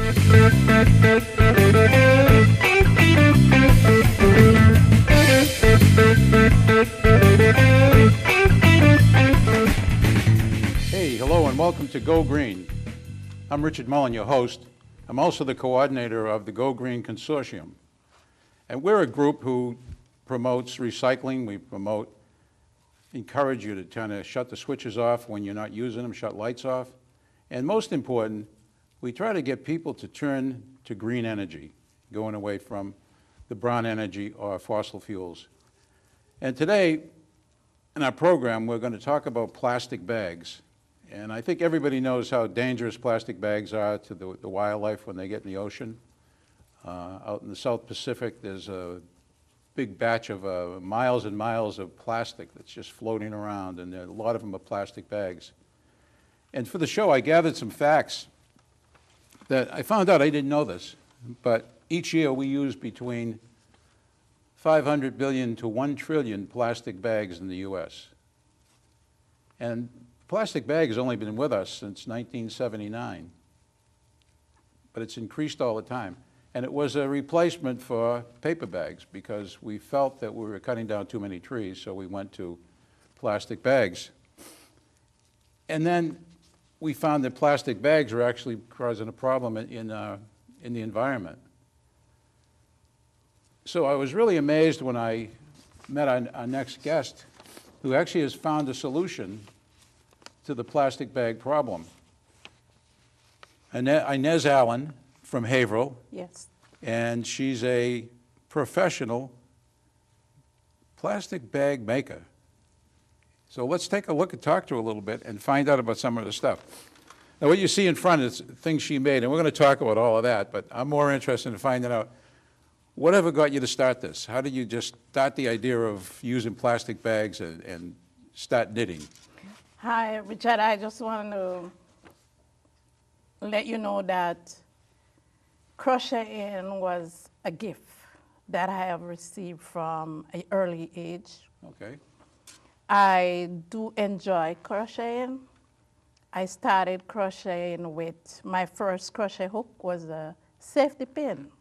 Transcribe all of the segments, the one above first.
Hey, hello and welcome to Go Green. I'm Richard Mullen, your host. I'm also the coordinator of the GoGreen Consortium. And we're a group who promotes recycling. We encourage you to kind of shut the switches off when you're not using them, shut lights off. And most important, we try to get people to turn to green energy, going away from the brown energy or fossil fuels. And today, in our program, we're going to talk about plastic bags. And I think everybody knows how dangerous plastic bags are to the wildlife when they get in the ocean. Out in the South Pacific, there's a big batch of miles and miles of plastic that's just floating around, and a lot of them are plastic bags. And for the show, I gathered some facts that I found out. I didn't know this, but each year we use between 500 billion to 1 trillion plastic bags in the U.S. And plastic bag has only been with us since 1979, but it's increased all the time. And it was a replacement for paper bags because we felt that we were cutting down too many trees, so we went to plastic bags. And then we found that plastic bags were actually causing a problem in the environment. So I was really amazed when I met our next guest, who actually has found a solution to the plastic bag problem. Inez Allen from Haverhill. Yes. And she's a professional plastic bag maker. So let's take a look and talk to her a little bit and find out about some of the stuff. Now what you see in front is things she made, and we're going to talk about all of that, but I'm more interested in finding out whatever got you to start this. How did you just start the idea of using plastic bags and start knitting? Hi, Richard. I just want to let you know that crocheting was a gift that I have received from an early age. Okay. I do enjoy crocheting. I started crocheting with my first crochet hook was a safety pin.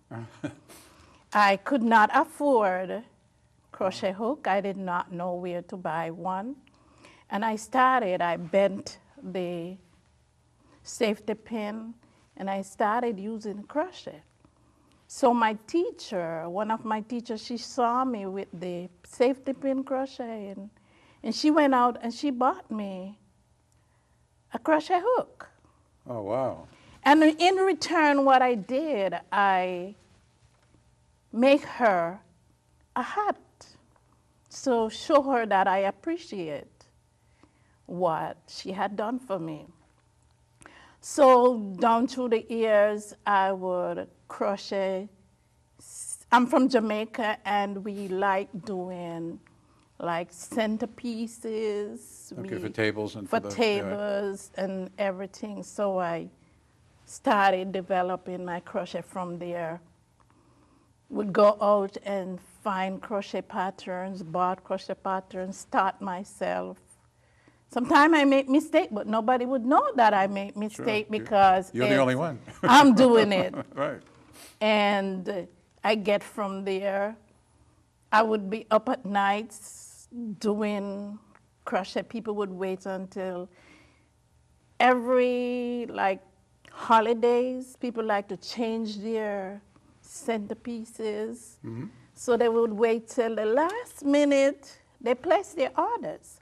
I could not afford crochet hook. I did not know where to buy one. And I bent the safety pin, and I started using crochet. So my teacher, one of my teachers, she saw me with the safety pin crocheting, and she went out and she bought me a crochet hook. Oh, wow. And in return, what I did, I make her a hat. So show her that I appreciate what she had done for me. So down through the years, I would crochet. I'm from Jamaica, and we like doing like centerpieces. Okay, for tables and for tables and everything. So I started developing my crochet from there. Would go out and find crochet patterns, bought crochet patterns, start myself. Sometimes I make mistake, but nobody would know that I make mistake because you're the only one. I'm doing it. Right. And I get from there. I would be up at nights doing crochet. People would wait until every holidays. People like to change their centerpieces. Mm-hmm. So they would wait till the last minute. They place their orders.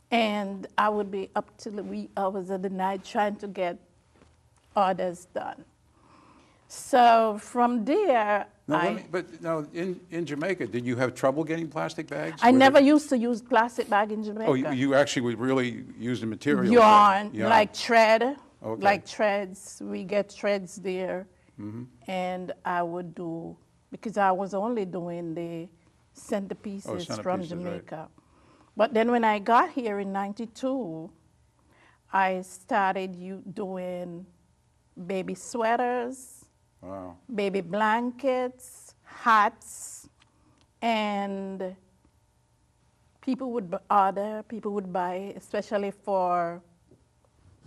And I would be up till the wee hours of the night trying to get orders done. So from there, But now, in Jamaica, did you have trouble getting plastic bags? I never used to use plastic bag in Jamaica. Oh, you actually would really use the material? Yarn, like thread, okay. like threads. We get threads there. Mm-hmm. And I would do, because I was only doing the centerpieces from Jamaica. Right. But then when I got here in '92, I started doing baby sweaters, wow, baby blankets, hats, and people would order, people would buy, especially for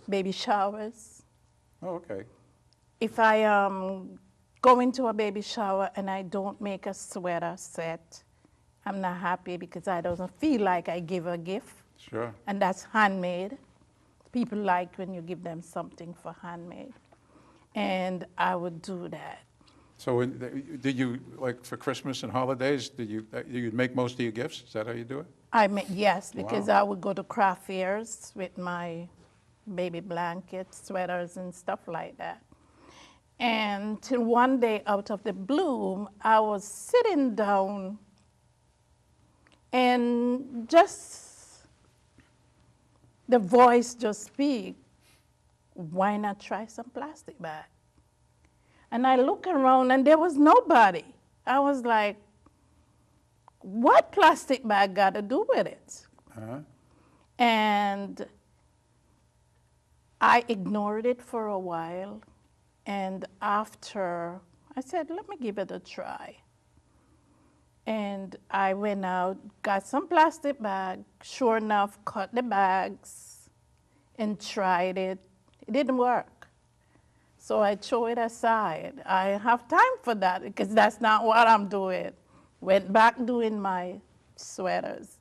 baby showers. Oh, okay. if I go into a baby shower and I don't make a sweater set, I'm not happy because I don't feel like I give a gift. Sure. And that's handmade. People like when you give them something for handmade. And I would do that. So did you, like for Christmas and holidays, you'd make most of your gifts? Is that how you do it? Yes, because Wow. I would go to craft fairs with my baby blankets, sweaters, and stuff like that. And till one day, out of the blue, I was sitting down and just the voice just speak, why not try some plastic bag? And I look around and there was nobody. I was like, what plastic bag got to do with it? Uh-huh. And I ignored it for a while. And after, I said, let me give it a try. And I went out, got some plastic bag, sure enough, cut the bags and tried it. It didn't work. So I threw it aside. I have time for that because that's not what I'm doing. Went back doing my sweaters.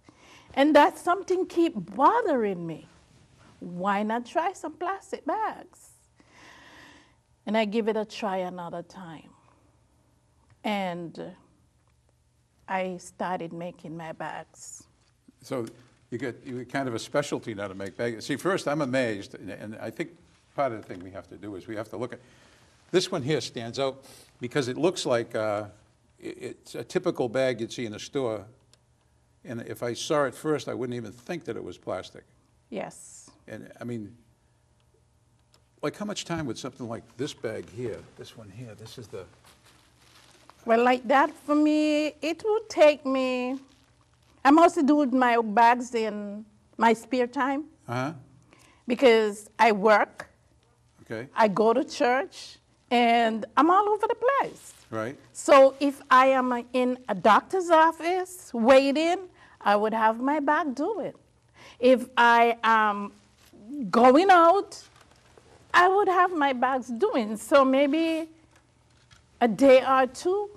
And that something keep bothering me. Why not try some plastic bags? And I give it a try another time. And I started making my bags. So you get kind of a specialty now to make bags. See, first, I'm amazed, and I think part of the thing we have to do is we have to look at, this one here stands out because it looks like it's a typical bag you'd see in a store. And if I saw it first, I wouldn't even think that it was plastic. Yes. And I mean, like how much time would something like this bag here, this one here, this is the, Well, like that for me, it would take me, I mostly do my bags in my spare time uh-huh, because I work, okay, I go to church, and I'm all over the place. right? So if I am in a doctor's office waiting, I would have my bag do it. If I am going out, I would have my bags doing. So maybe a day or two,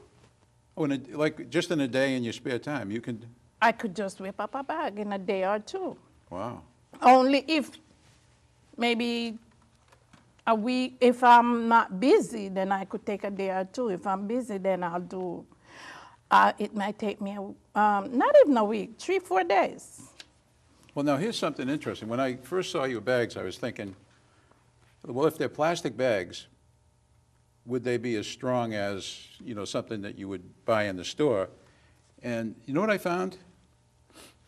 Oh, and like just in a day in your spare time, you can, I could just whip up a bag in a day or two. wow. Only if maybe a week, if I'm not busy, then I could take a day or two. If I'm busy, then I'll do, it might take me, not even a week, 3-4 days. Well, now here's something interesting. When I first saw your bags, I was thinking, well, if they're plastic bags, would they be as strong as, you know, something that you would buy in the store? And you know what I found?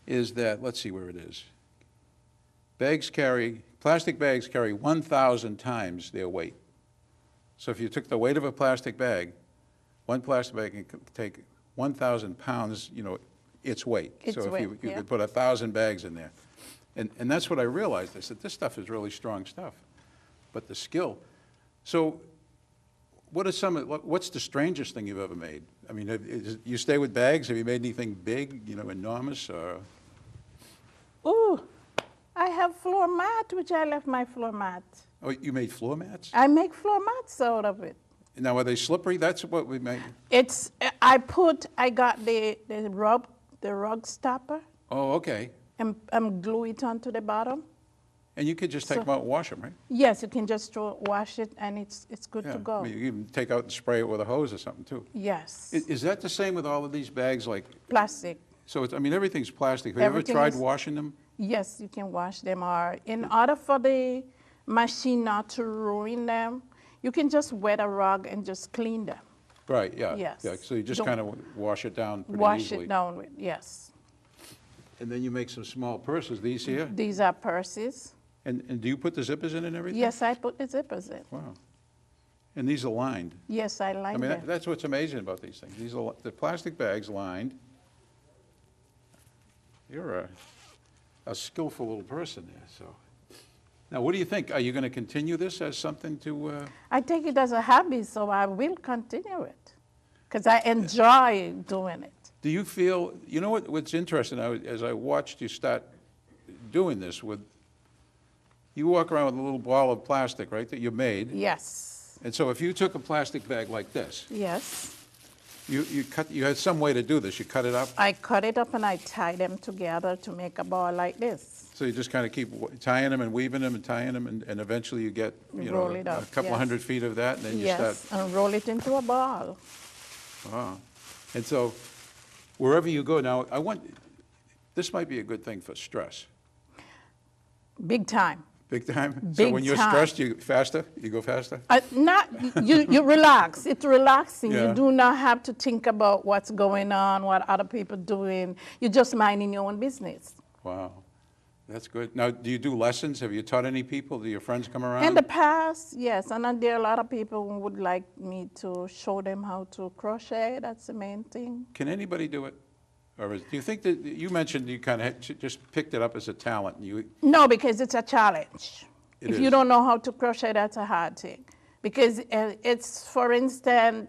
Is that, let's see where it is. Plastic bags carry 1,000 times their weight. So if you took the weight of a plastic bag, one plastic bag can take 1,000 pounds, you know, its weight. Its so if weight, you yeah. could put 1,000 bags in there. And that's what I realized. I said, this stuff is really strong stuff. But the skill. So what's the strangest thing you've ever made? I mean, you stay with bags? Have you made anything big, you know, enormous? Or? Ooh, I have floor mat, which I left my floor mat. Oh, you made floor mats? I make floor mats out of it. Now, are they slippery? That's what we made. I got the rug stopper, Oh, okay. and glue it onto the bottom. And you could just take them out and wash them, right? Yes, you can just wash it and it's good Yeah. to go. I mean, you can even take out and spray it with a hose or something, too. Yes. Is that the same with all of these bags? Like, Plastic. so I mean, everything's plastic. Have you ever Everything tried is- washing them? Yes, you can wash them. Or in order for the machine not to ruin them, you can just wet a rug and just clean them. Right, yeah. Yes. Yeah, so you just Don't- kind of wash it down pretty Wash easily. it down with, yes. And then you make some small purses, these here? These are purses. And do you put the zippers in and everything? Yes, I put the zippers in. Wow. And these are lined. Yes, I I like mean, them. that's what's amazing about these things. These are the plastic bags lined. You're a skillful little person there, so. Now, what do you think? Are you going to continue this as something to, I take it as a hobby, so I will continue it because I enjoy doing it. do you feel, you know what's interesting, as I watched you start doing this with, you walk around with a little ball of plastic, right, that you made, Yes. And so if you took a plastic bag like this, Yes. you had some way to do this. You cut it up, I cut it up and I tie them together to make a ball like this. so you just kind of keep tying them and weaving them and tying them, and eventually you get, Roll it up, a couple yes. 100 feet of that, and then you start. Yes, and roll it into a ball. Wow. And so wherever you go now, this might be a good thing for stress. Big time. Big time? So Big when you're time. stressed, you go faster? You relax. It's relaxing. Yeah. You do not have to think about what's going on, what other people doing. You're just minding your own business. Wow. That's good. Now, do you do lessons? Have you taught any people? Do your friends come around? In the past, yes, and then there are a lot of people who would like me to show them how to crochet. That's the main thing. Can anybody do it? Or do you think that, you mentioned you kind of just picked it up as a talent, and you, No, because it's a challenge. It If is. you don't know how to crochet, that's a hard thing. Because it's, for instance,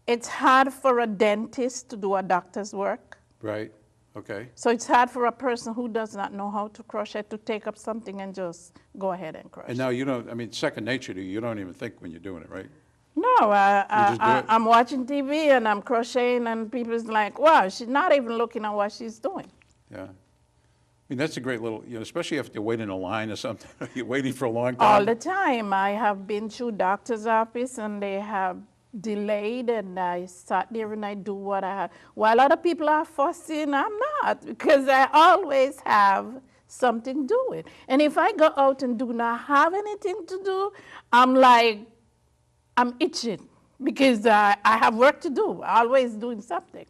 it's hard for a dentist to do a doctor's work. right? Okay. So it's hard for a person who does not know how to crochet to take up something and just go ahead and crochet. And now you don't, I mean, second nature to you, you don't even think when you're doing it, right? No, just do it? I'm watching TV and I'm crocheting and people's like, wow, she's not even looking at what she's doing. Yeah. I mean, that's a great little, especially if you're waiting in a line or something, you're waiting for a long time. All the time. I have been to doctor's office and they have delayed and I sat there and I do what I have. While other people are fussing, I'm not, because I always have something doing. And if I go out and do not have anything to do, I'm itching because I have work to do, always doing something.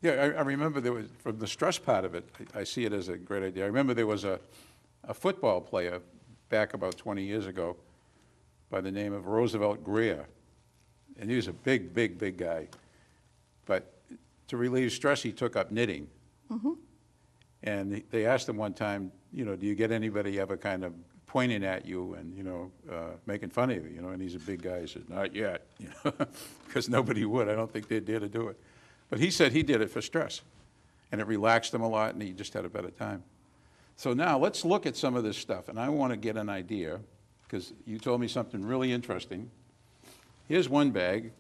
Yeah, I remember there was, from the stress part of it, I see it as a great idea. I remember there was a football player back about 20 years ago by the name of Roosevelt Greer. And he was a big, big, big guy. But to relieve stress, he took up knitting. Mm-hmm. And they asked him one time, do you get anybody ever kind of pointing at you and, making fun of you, and he's a big guy. He said, not yet, because nobody would. I don't think they'd dare to do it. But he said he did it for stress, and it relaxed him a lot, and he just had a better time. So now let's look at some of this stuff, and I want to get an idea, because you told me something really interesting. Here's one bag,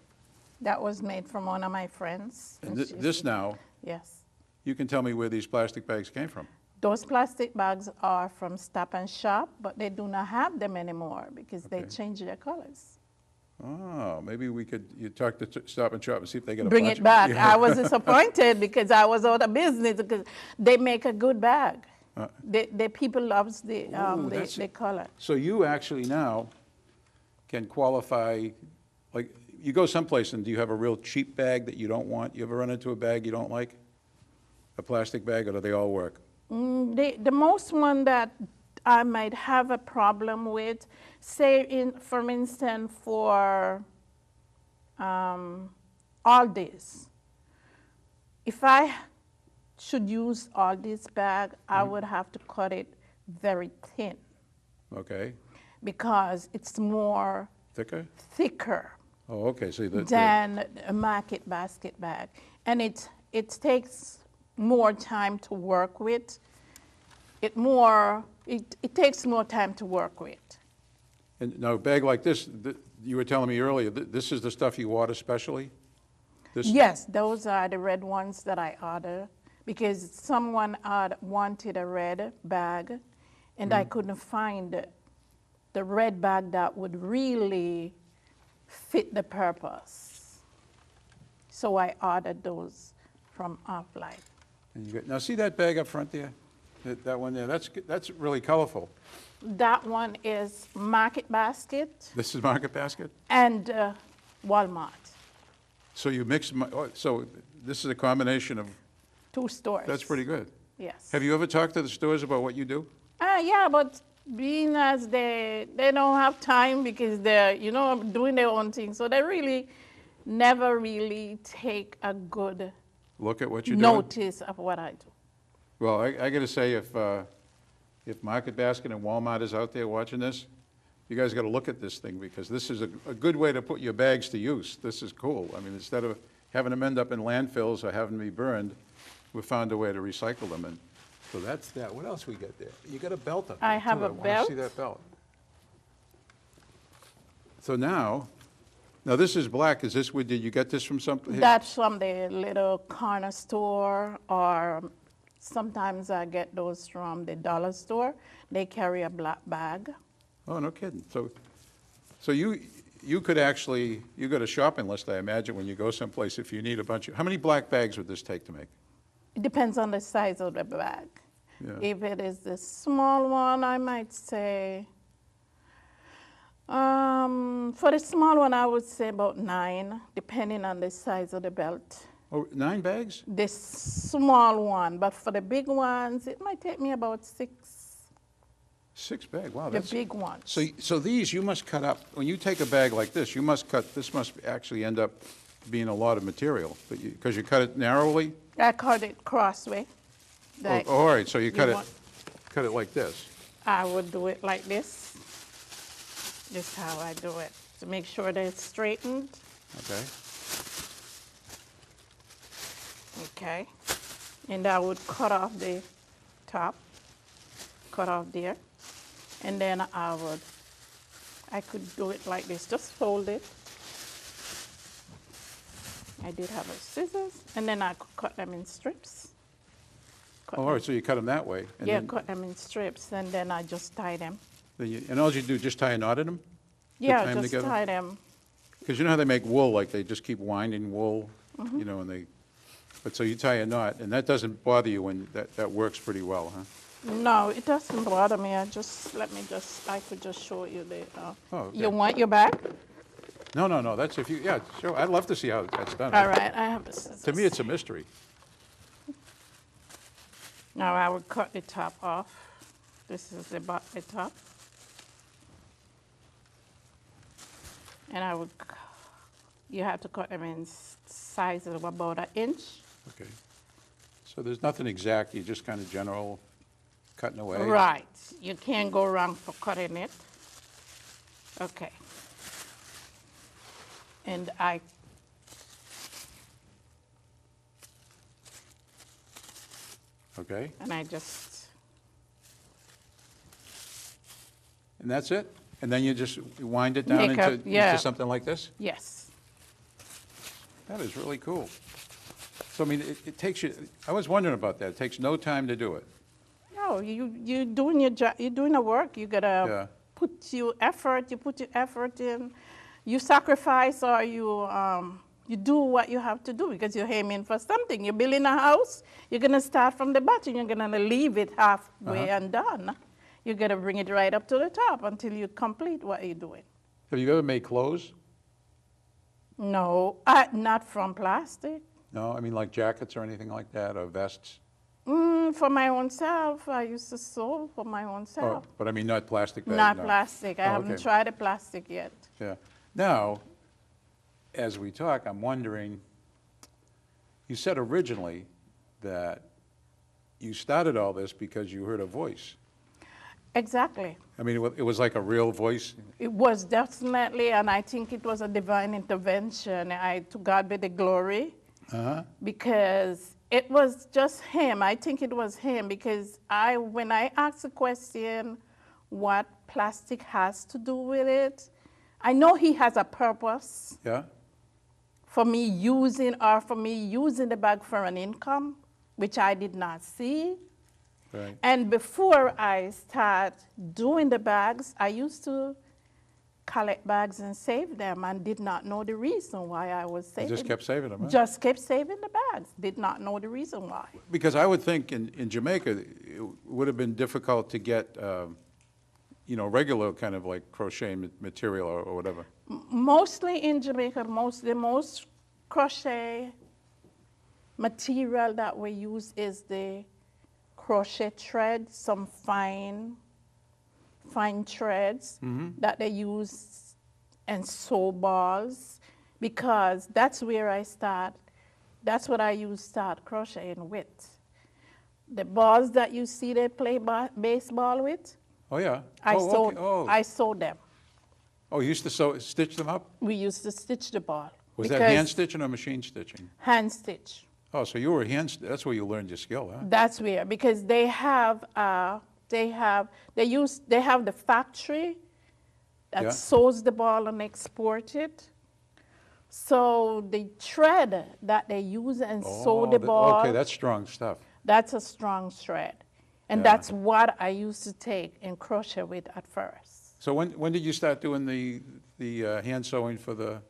That was made from one of my friends. and this now, Yes. you can tell me where these plastic bags came from. Those plastic bags are from Stop and Shop, but they do not have them anymore because they Okay. changed their colors. Oh, maybe you talk to Stop and Shop and see if they get a Bring bunch it of- back. Yeah. I was disappointed because I was out of business because they make a good bag. The people loves the that's- the color. So you actually now can qualify, like, you go someplace and do you have a real cheap bag that you don't want? You ever run into a bag you don't like? A plastic bag, or do they all work? The most one that I might have a problem with, say, for instance, for Aldi's. If I should use Aldi's bag, I would have to cut it very thin Okay, because it's more thicker? thicker Oh, okay, so than a market basket bag. And it takes more time to work with. It takes more time to work with. and now a bag like this, you were telling me earlier, this is the stuff you order specially? This- Yes, those are the red ones that I ordered because someone had wanted a red bag and I couldn't find the red bag that would really fit the purpose. So I ordered those from offline. And now see that bag up front there? That one there, that's really colorful. That one is Market Basket This is Market Basket? and Walmart, So you mix, so this is a combination of, 2 stores. that's pretty good. Yes. Have you ever talked to the stores about what you do? Yeah, but being as they don't have time because they're, doing their own thing. So they really never really take a good Look at what you're doing? notice of what I do. Well, I got to say, if Market Basket and Walmart is out there watching this, you guys got to look at this thing, because this is a good way to put your bags to use. This is cool. I mean, instead of having them end up in landfills or having them be burned, we found a way to recycle them. And so that's that. What else we got there? You got a belt up there, I have too. a I want belt. to see that belt. So now this is black. Is this, did you get this from something? That's from the little corner store, or sometimes I get those from the dollar store. They carry a black bag. Oh, no kidding. So you could actually, you got a shopping list, I imagine, when you go someplace if you need a bunch of, how many black bags would this take to make? It depends on the size of the bag. Yeah. If it is the small one, I might say, for the small one, I would say about 9, depending on the size of the belt. Oh, 9 bags? The small one, but for the big ones, it might take me about 6. 6 bags, wow. The big ones. So these you must cut up, when you take a bag like this, you must cut, this must actually end up being a lot of material, because you cut it narrowly? I cut it crossway. Like All right, so you cut want- it like this. I would do it like this. This is how I do it, to make sure that it's straightened. Okay. Okay. And I would cut off the top, cut off there. And then I could do it like this, just fold it. I did have a scissors, and then I could cut them in strips. All right, so you cut them that way. And Yeah, then, cut them in strips, and then I just tie them. and all you do, just tie a knot in them? Yeah, tie 'em just together? tie them. Because you know how they make wool, like they just keep winding wool, Mm-hmm. you know, and but so you tie a knot, and that doesn't bother you when, that works pretty well, huh? No, it doesn't bother me. I could just show you the, Oh, okay. you want your bag? No, that's if you, yeah, sure, I'd love to see how that's done. All right, I have the scissors. To me, it's a mystery. Now I would cut the top off. This is the top. And you have to cut them in sizes of about 1 inch. Okay. So there's nothing exact, you just kind of general cutting away? Right. You can't go wrong for cutting it. Okay. And Okay, I just, and that's it? And then you just wind it down Make up- into yeah. something like this? yes. That is really cool. So, I mean, it takes you, I was wondering about that, it takes no time to do it. No, you're doing your job, you're doing the work. You gotta Yeah. put your effort in. You sacrifice, or you do what you have to do because you're aiming for something. You're building a house, you're gonna start from the bottom, you're gonna leave it halfway and done. You gotta bring it right up to the top until you complete what you're doing. Have you ever made clothes? No, not from plastic. No, I mean like jackets or anything like that, or vests? For my own self, I used to sew for my own Oh, self. but I mean not plastic bags? Not no. plastic. I Oh, haven't okay. tried a plastic yet. Yeah. Now, as we talk, I'm wondering, you said originally that you started all this because you heard a voice. Exactly. I mean, it was like a real voice? It was definitely, and I think it was a divine intervention. To God be the glory, because it was just him. I think it was him, because when I asked the question, what plastic has to do with it, I know he has a purpose Yeah? for me using the bag for an income, which I did not see. Right. And before I start doing the bags, I used to collect bags and save them, and did not know the reason why I was You saving. just kept saving them, huh? Just kept saving the bags. Did not know the reason why. Because I would think in Jamaica, it would have been difficult to get, regular kind of like crochet material or whatever. Mostly in Jamaica, the most crochet material that we use is the crochet thread, some fine threads that they use, and sew balls, because that's where I start. That's what I start crocheting with. The balls that you see they play baseball with, Oh, yeah? I okay. sewed them. Oh, you used to stitch them up? We used to stitch the ball. Was that hand stitching or machine stitching? Hand stitch. Oh, so you were that's where you learned your skill, huh? That's where, because they have the factory that Yeah. sews the ball and export it. So the thread that they use and sew the ball, okay, that's strong stuff. that's a strong thread. And Yeah. that's what I used to take and crochet with at first. So when did you start doing the hand sewing for the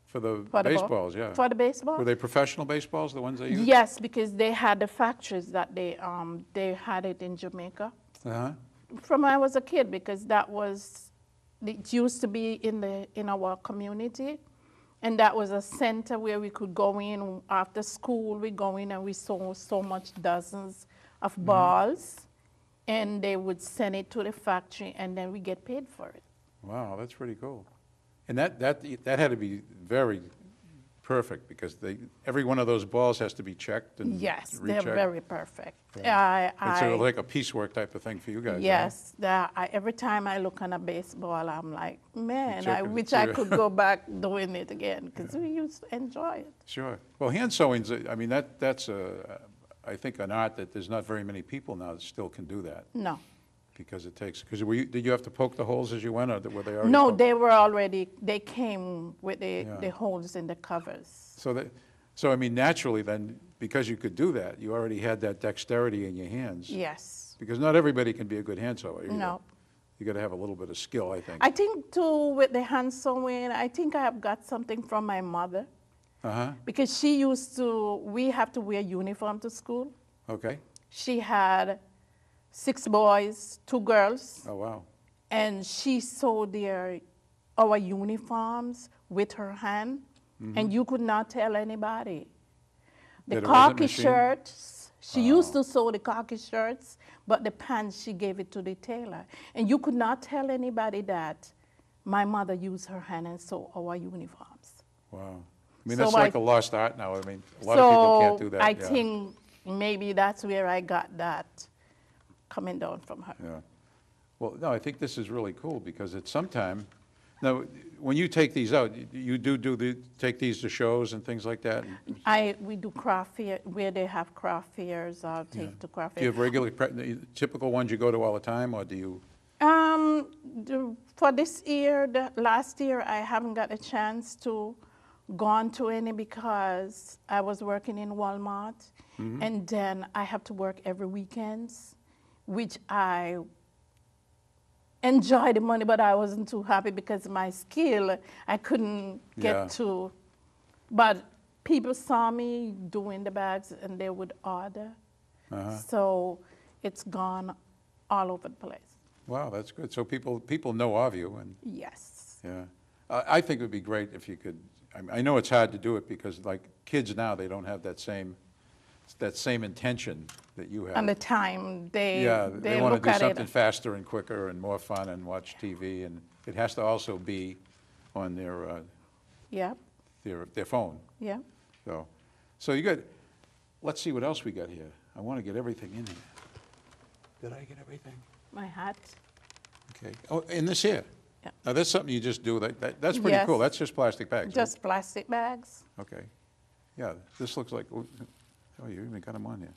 For the ball? baseballs? Yeah. For the baseball? Were they professional baseballs, the ones they used? Yes, because they had the factories that they had it in Jamaica. Uh-huh. From when I was a kid, because it used to be in our community, and that was a center where we could go in after school. We go in and we saw so much dozens of balls, and they would send it to the factory, and then we get paid for it. Wow, that's pretty cool. And that had to be very perfect, because every one of those balls has to be checked and Yes, rechecked. they're very perfect. It's sort of like a piecework type of thing for you guys. Yes, every time I look on a baseball, I'm like, man, Check I it, wish see I it. could go back doing it again, because we used to enjoy it. Sure. Well, hand sewing's, I mean, that's I think an art that there's not very many people now that still can do that, No. because did you have to poke the holes as you went, or were they already No, poked? they came with the holes in the covers. So I mean, naturally then, because you could do that, you already had that dexterity in your hands. Yes. Because not everybody can be a good hand sewer either. No. You got to have a little bit of skill, I think. I think, too, with the hand sewing, I think I have got something from my mother, Uh-huh. because we have to wear uniform to school. Okay. She had 6 boys, 2 girls. Oh, wow. And she sewed our uniforms with her hand, and you could not tell anybody. The That it wasn't khaki machine? shirts, she used to sew the khaki shirts, but the pants, she gave it to the tailor. And you could not tell anybody that my mother used her hand and sew our uniforms. Wow. I mean, So that's like a lost art now. I mean, a lot of people can't do that. I yeah. think maybe that's where I got that coming down from her. Yeah. Well, no, I think this is really cool, because at some time, now, when you take these out, you take these to shows and things like that? We do craft fair, where they have craft fairs, I'll take to craft Do you fair. have typical ones you go to all the time, or do you? For this year, last year, I haven't got a chance to gone to any, because I was working in Walmart, and then I have to work every weekends, which I enjoy the money, but I wasn't too happy because my skill, I couldn't get Yeah. to. But people saw me doing the bags, and they would order. So it's gone all over the place. Wow, that's good. So people know of you, and Yes. yeah. I think it would be great if you could, I know it's hard to do it, because like kids now, they don't have that same intention that you have. And the time they want look to do at something it. faster and quicker and more fun and watch TV, and it has to also be on Yeah, their phone. yeah. So you got, let's see what else we got here. I want to get everything in here. Did I get everything? My hat. Okay. Oh, in this here? Yeah. Now, that's something you just do. That's pretty Yes. cool. That's just plastic bags, right? Just plastic bags. Okay. Yeah, this looks like, oh, you even got them on here.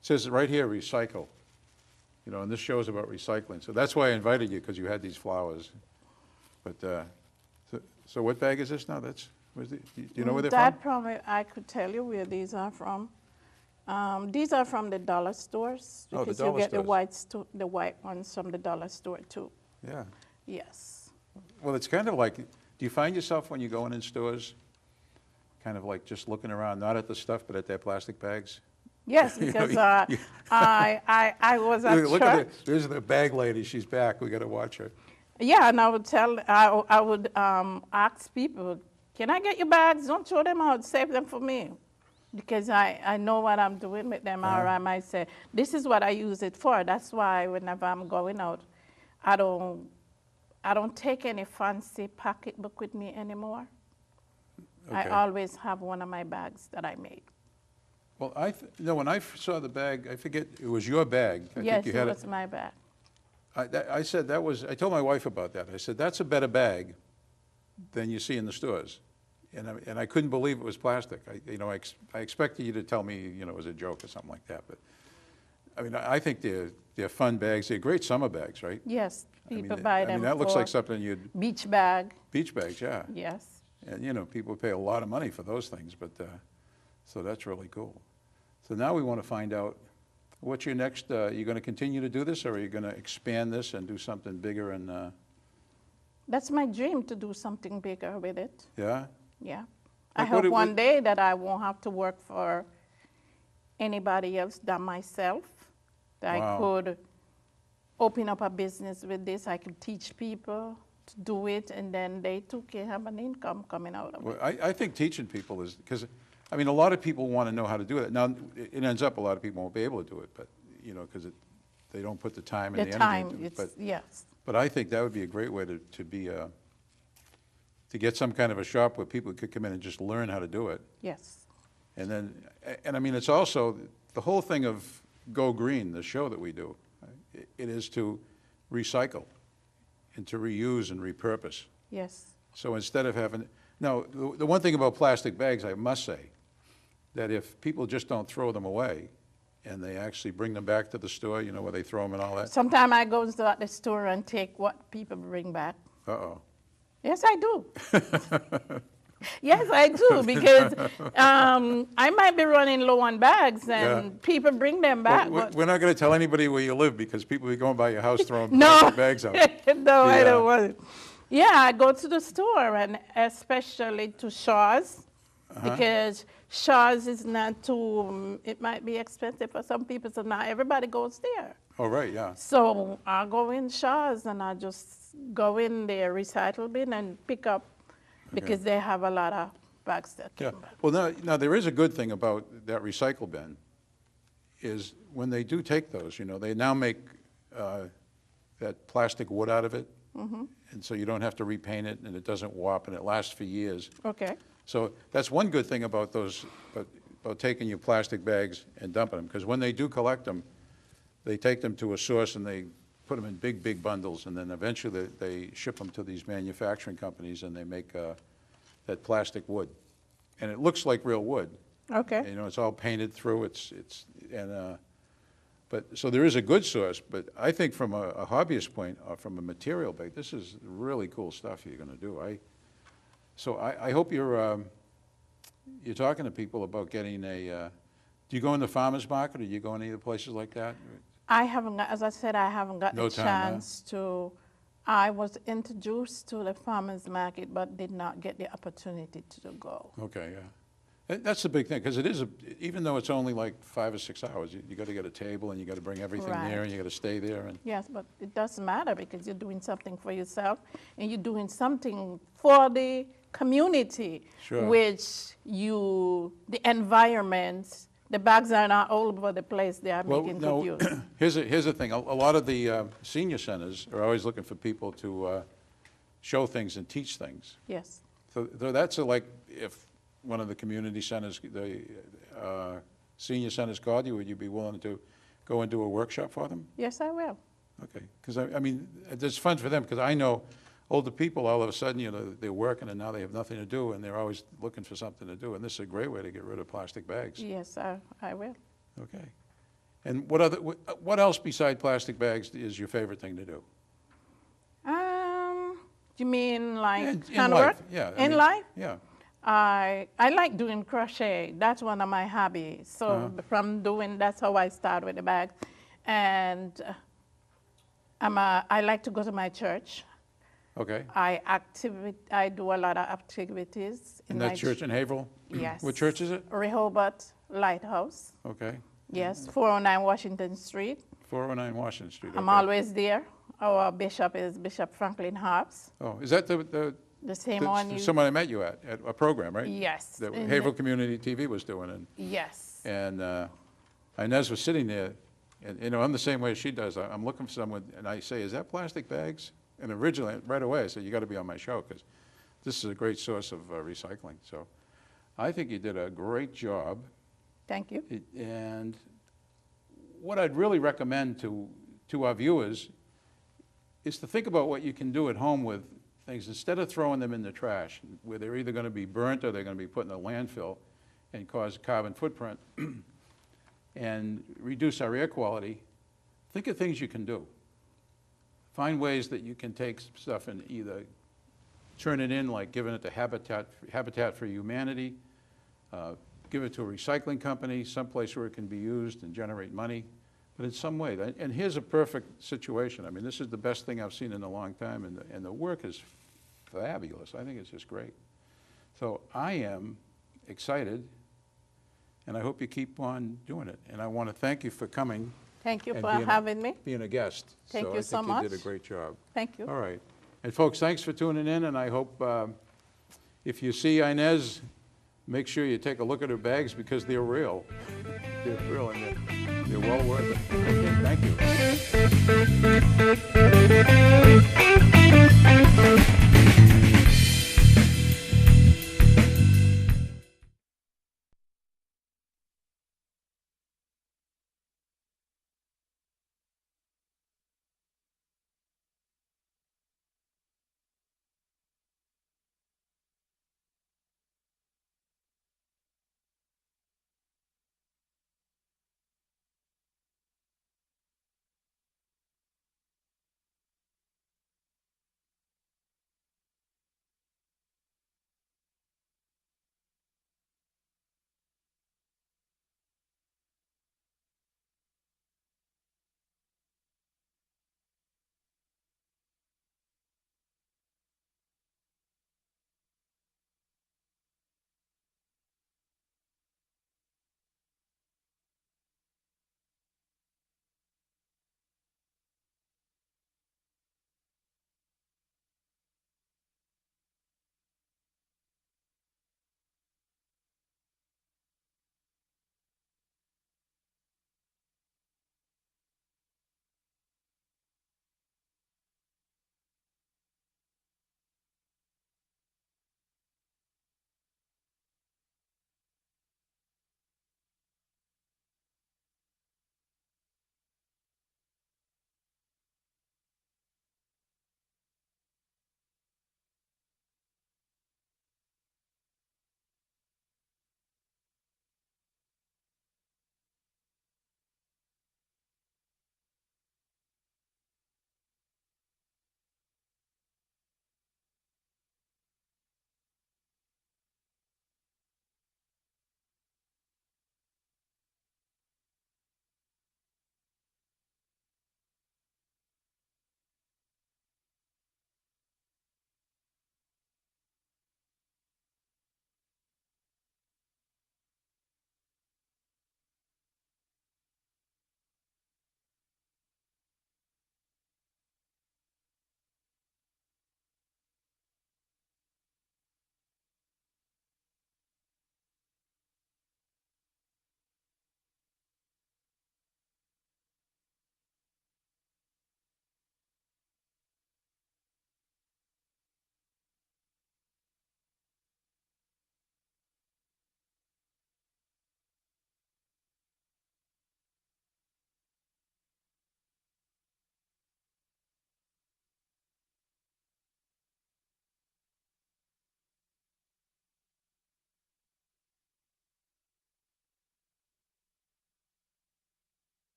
It says right here, recycle. You know, and this shows about recycling. So that's why I invited you, because you had these flowers. But, so what bag is this now? Do you know where they're That from? probably, I could tell you where these are from. These are from the dollar stores. Oh, the Because dollar you get stores. the white ones from the dollar store too. Yeah. Yes. Well, it's kind of like, do you find yourself when you go in stores, kind of like just looking around, not at the stuff, but at their plastic bags? Yes, You know, because I was at Look church. there's the bag lady. She's back. We got to watch her. Yeah, and I would ask people, can I get your bags? Don't throw them out, save them for me. Because I know what I'm doing with them, or I might say, this is what I use it for. That's why whenever I'm going out, I don't take any fancy pocketbook with me anymore. Okay. I always have one of my bags that I made. Well, when I saw the bag, I forget, it was your bag. I Yes, think you had it was my bag. I said I told my wife about that. I said, that's a better bag than you see in the stores. And I couldn't believe it was plastic. I expected you to tell me, it was a joke or something like that. But, I mean, I think They're fun bags. They're great summer bags, right? Yes, I mean, people buy I them mean, that looks for like something you'd, beach bag. beach bags, yeah. Yes. And, you know, people pay a lot of money for those things, but, so that's really cool. So now we want to find out, what's your next, you going to continue to do this, or are you going to expand this and do something bigger and, That's my dream, to do something bigger with it. yeah? Yeah. I Like, what hope it- one day that I won't have to work for anybody else than myself. That Wow. I could open up a business with this. I could teach people to do it, and then they too can have an income coming out of Well, it. I think teaching people is, because, I mean, a lot of people want to know how to do it. Now, it ends up a lot of people won't be able to do it, but, you know, because they don't put the time and The the energy time, into it. it's, yes. But I think that would be a great way to be, to get some kind of a shop where people could come in and just learn how to do it. Yes. And then, and I mean, it's also, the whole thing of Go Green, the show that we do, it is to recycle and to reuse and repurpose. Yes. So instead of having, now, the one thing about plastic bags, I must say, that if people just don't throw them away and they actually bring them back to the store, you know, where they throw them and all that, Sometimes I go to the store and take what people bring back. uh-oh. Yes, I do. Yes, I do, because I might be running low on bags, and Yeah. people bring them back. Well, but we're not going to tell anybody where you live because people be going by your house throwing no, plastic bags out. no, I Yeah. don't want it. Yeah, I go to the store, and especially to Shaw's, because Shaw's is not too, it might be expensive for some people, so not everybody goes there. Oh, right, yeah. So I go in Shaw's, and I just go in their recycle bin and pick up, because they have a lot of bags that Yeah. come back. Well, now, there is a good thing about that recycle bin, is when they do take those, you know, they now make that plastic wood out of it. And so you don't have to repaint it, and it doesn't warp, and it lasts for years. Okay. So that's one good thing about those, about taking your plastic bags and dumping them, because when they do collect them, they take them to a source and they put them in big, big bundles, and then eventually they ship them to these manufacturing companies, and they make that plastic wood. And it looks like real wood. Okay. You know, it's all painted through, but, so there is a good source, but I think from a hobbyist point, or from a material bag, this is really cool stuff you're gonna do. So I hope you're talking to people about getting do you go in the farmer's market, or do you go in any of the places like that? I haven't got, as I said, I haven't got No the time, huh? chance to. I was introduced to the farmers market, but did not get the opportunity to go. Okay, yeah. That's the big thing, because it is, even though it's only like 5 or 6 hours, you gotta get a table, and you gotta bring everything there, Right. and you gotta stay there, and, Yes, but it doesn't matter, because you're doing something for yourself, and you're doing something for the community, Sure. which the environment, the bags are not all over the place. They are well, making no, good use. here's the thing, a lot of the senior centers are always looking for people to show things and teach things. Yes. So that's like, if one of the community centers, the senior centers called you, would you be willing to go and do a workshop for them? Yes, I will. Okay, because I mean, it's fun for them, because I know older people, all of a sudden, you know, they're working and now they have nothing to do, and they're always looking for something to do, and this is a great way to get rid of plastic bags. Yes, I will. Okay. And what else beside plastic bags is your favorite thing to do? You mean like In handwork? life, yeah. I In mean, life? Yeah. I like doing crochet. That's one of my hobbies. So that's how I start with the bags. And I like to go to my church. Okay. I do a lot of activities. In my that church in Haverhill? Yes. What church is it? Rehoboth Lighthouse. Okay. Yes, 409 Washington Street. 409 Washington Street. I'm okay. always there. Our bishop is Bishop Franklin Hobbs. Oh, is that the The same one you. someone I met you at a program, right? Yes. That in Haverhill the- Community TV was doing, Yes. and Inez was sitting there, and, you know, I'm the same way as she does. I'm looking for someone, and I say, is that plastic bags? And originally, right away, I said, you got to be on my show, because this is a great source of recycling. So I think you did a great job. Thank you. And what I'd really recommend to our viewers is to think about what you can do at home with things, instead of throwing them in the trash, where they're either going to be burnt or they're going to be put in a landfill and cause a carbon footprint and reduce our air quality. think of things you can do. Find ways that you can take stuff and either turn it in, like giving it to Habitat for Humanity, give it to a recycling company, someplace where it can be used and generate money, but in some way. And here's a perfect situation. I mean, this is the best thing I've seen in a long time, and the work is fabulous. I think it's just great. So I am excited, and I hope you keep on doing it. And I want to thank you for coming. Thank you and for having me. being a guest. Thank you so I think much. you did a great job. Thank you. All right. And folks, thanks for tuning in, and I hope if you see Inez, make sure you take a look at her bags because they're real. They're real, and they're well worth it. Thank you.